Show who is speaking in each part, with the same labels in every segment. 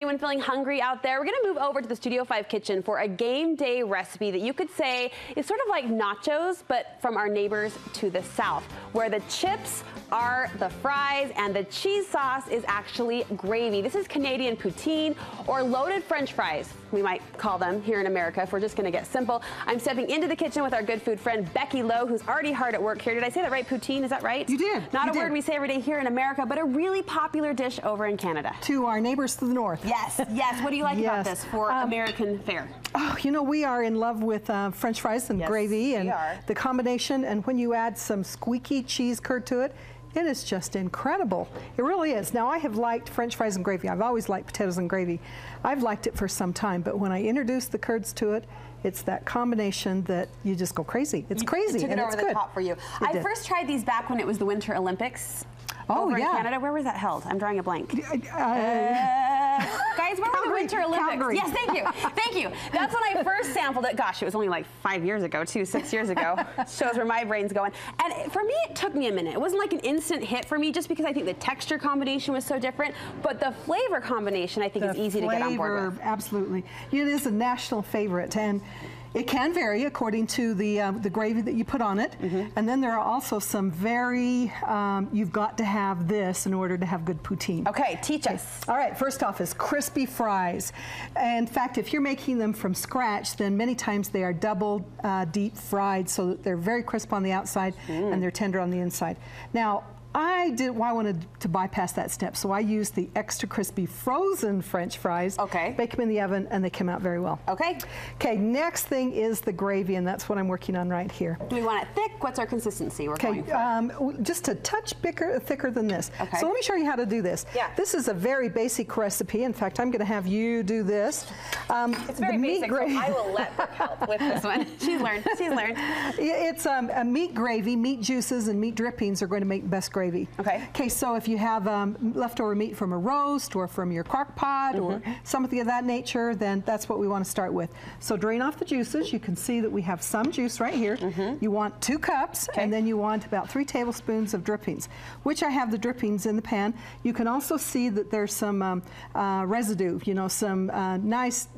Speaker 1: Anyone feeling hungry out there? We're going to move over to the Studio 5 kitchen for a game day recipe that you could say is sort of like nachos, but from our neighbors to the south, where the chips are the fries and the cheese sauce is actually gravy. This is Canadian poutine, or loaded French fries, we might call them here in America if we're just going to get simple. I'm stepping into the kitchen with our good food friend Becky Lowe, who's already hard at work here. Did I say that right? Poutine, is that right?
Speaker 2: You did.
Speaker 1: Not a word we say every day here in America, but a really popular dish over in Canada.
Speaker 2: To our neighbors to the north.
Speaker 1: Yes, yes. What do you like about this for American fare?
Speaker 2: Oh, you know, we are in love with French fries and gravy and the combination, and when you add some squeaky cheese curd to it, it is just incredible. It really is. Now, I have liked French fries and gravy. I've always liked potatoes and gravy. I've liked it for some time, but when I introduce the curds to it, it's that combination that you just go crazy. It's crazy,
Speaker 1: and it's good. It took it over the top for you. I first tried these back when it was the Winter Olympics. Over in Canada. Where was that held? I'm drawing a blank. Guys, where were the Winter Olympics?
Speaker 2: Calgary.
Speaker 1: Yes, thank you. Thank you. That's when I first sampled it. Gosh, it was only like 5 years ago, 6 years ago. Shows where my brain's going. And for me, it took me a minute. It wasn't like an instant hit for me just because I think the texture combination was so different. But the flavor combination, I think, is easy to get on board with.
Speaker 2: Absolutely. It is a national favorite. And it can vary according to the gravy that you put on it. And then there are also some very, you've got to have this in order to have good poutine.
Speaker 1: Okay, teach us.
Speaker 2: All right, first off is crispy fries. In fact, if you're making them from scratch, then many times they are double deep fried so that they're very crisp on the outside and they're tender on the inside. Now, I wanted to bypass that step, so I used the extra crispy frozen French fries. Okay. Bake them in the oven, and they came out very well. Okay. Okay, next thing is the gravy, and that's what I'm working on right here.
Speaker 1: Do we want it thick? What's our consistency we're going for?
Speaker 2: Just a touch thicker than this. Okay. So let me show you how to do this.
Speaker 1: Yeah.
Speaker 2: This is a very basic recipe. In fact, I'm going to have you do this.
Speaker 1: It's very basic, so I will let her help with this one. She's learned. She's learned.
Speaker 2: It's a meat gravy. Meat juices and meat drippings are going to make the best gravy. Okay. Okay, so if you have leftover meat from a roast or from your crock pot or something of that nature, then that's what we want to start with. So drain off the juices. You can see that we have some juice right here. You want 2 cups, and then you want about 3 tablespoons of drippings, which I have the drippings in the pan. You can also see that there's some residue, you know, some nice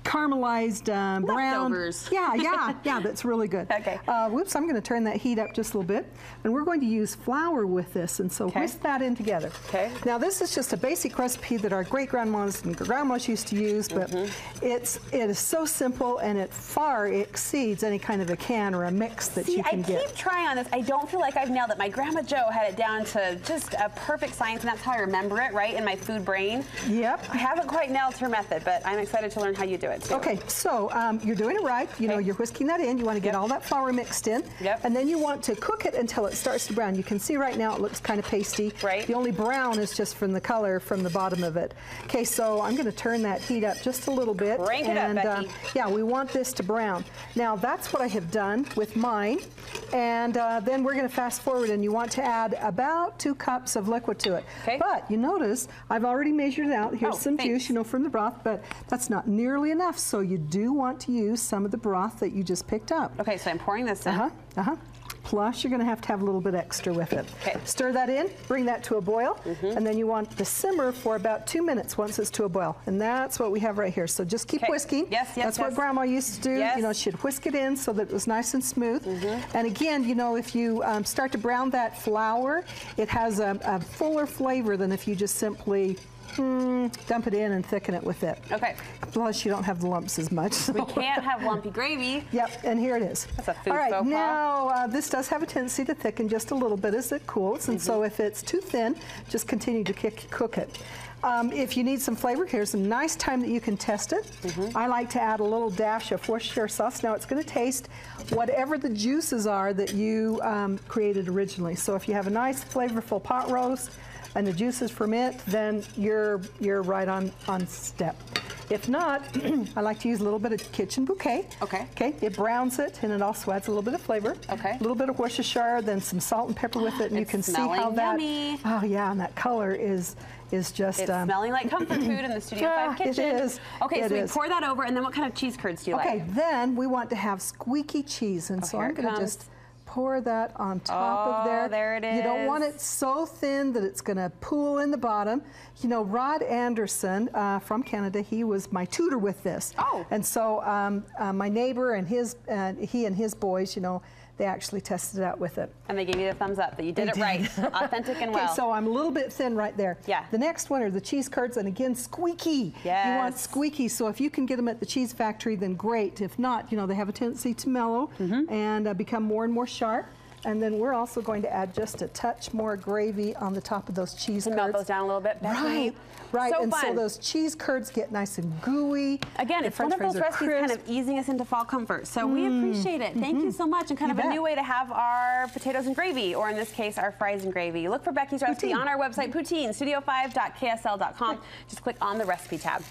Speaker 2: caramelized brown.
Speaker 1: Leftovers.
Speaker 2: Yeah, that's really good. Okay. Whoops, I'm going to turn that heat up just a little bit, and we're going to use flour with this, and so whisk that in together. Okay. Now this is just a basic recipe that our great-grandmas and grandmas used to use, but it is so simple, and it far exceeds any kind of a can or a mix that you can get.
Speaker 1: I keep trying on this. I don't feel like I've nailed it. My Grandma Jo had it down to just a perfect science, and that's how I remember it, right, in my food brain.
Speaker 2: Yep. I
Speaker 1: haven't quite nailed her method, but I'm excited to learn how you do it.
Speaker 2: Okay, so you're doing it right. You know, you're whisking that in. You want to get all that flour mixed in. And then you want to cook it until it starts to brown. You can see right now it looks kind of pasty. Right. The only brown is just from the color from the bottom of it. Okay, so I'm going to turn that heat up just a little bit.
Speaker 1: Crank it up, Becky.
Speaker 2: Yeah, we want this to brown. Now, that's what I have done with mine. And then we're going to fast forward, and you want to add about 2 cups of liquid to it. Okay. But you notice I've already measured it out. Here's some juice, you know, from the broth, but that's not nearly enough. So you do want to use some of the broth that you just picked up.
Speaker 1: Okay, so I'm pouring this in.
Speaker 2: Plus, you're going to have a little bit extra with it. Okay. Stir that in, bring that to a boil, and then you want to simmer for about 2 minutes once it's to a boil. And that's what we have right here. So just keep whisking. That's what Grandma used to do. You know, she'd whisk it in so that it was nice and smooth. And again, you know, if you start to brown that flour, it has a fuller flavor than if you just simply dump it in and thicken it with it. Okay. Plus, you don't have the lumps as much. So.
Speaker 1: We can't have lumpy gravy.
Speaker 2: Yep, and here it is.
Speaker 1: That's a food
Speaker 2: All right,
Speaker 1: faux pas.
Speaker 2: now this does have a tendency to thicken just a little bit as it cools, and so if it's too thin, just continue to cook it. If you need some flavor, here's a nice time that you can test it. I like to add a little dash of Worcestershire sauce. Now it's going to taste whatever the juices are that you created originally. So if you have a nice flavorful pot roast and the juices from it, then you're right on step. If not, I like to use a little bit of kitchen bouquet. Okay. Okay. It browns it, and it also adds a little bit of flavor. Okay. A little bit of Worcestershire, then some salt and pepper with it, and you can see how that.
Speaker 1: Yummy.
Speaker 2: Oh yeah, and that color is just.
Speaker 1: It's smelling like comfort food in the Studio 5 kitchen.
Speaker 2: It is.
Speaker 1: Okay, so we pour that over, and then what kind of cheese curds do you like?
Speaker 2: Okay, then we want to have squeaky cheese, and so I'm going to just pour that on top of there.
Speaker 1: There it is.
Speaker 2: You don't want it so thin that it's going to pool in the bottom. You know, Rod Anderson from Canada, he was my tutor with this.
Speaker 1: Oh.
Speaker 2: And so my neighbor and he and his boys, you know, they actually tested it out with it.
Speaker 1: And they gave you the thumbs up that you did it right. Authentic and well.
Speaker 2: Okay, so I'm a little bit thin right there.
Speaker 1: Yeah.
Speaker 2: The next one are the cheese curds, and again, squeaky.
Speaker 1: Yes.
Speaker 2: You want squeaky, so if you can get them at the cheese factory, then great. If not, you know, they have a tendency to mellow and become more and more sharp. And then we're also going to add just a touch more gravy on the top of those cheese curds.
Speaker 1: Melt those down a little bit, Bethany.
Speaker 2: Right,
Speaker 1: So
Speaker 2: and
Speaker 1: fun.
Speaker 2: so those cheese curds get nice and gooey.
Speaker 1: Again,
Speaker 2: The
Speaker 1: it's one of
Speaker 2: French
Speaker 1: those
Speaker 2: fries are
Speaker 1: recipes kind
Speaker 2: crisp.
Speaker 1: of easing us into fall comfort. So we appreciate it. Thank you so much. And kind
Speaker 2: You
Speaker 1: of a
Speaker 2: bet.
Speaker 1: new way to have our potatoes and gravy, or in this case, our fries and gravy. Look for Becky's recipe
Speaker 2: Poutine.
Speaker 1: on our website, poutine, studio5.ksl.com. Just click on the recipe tab.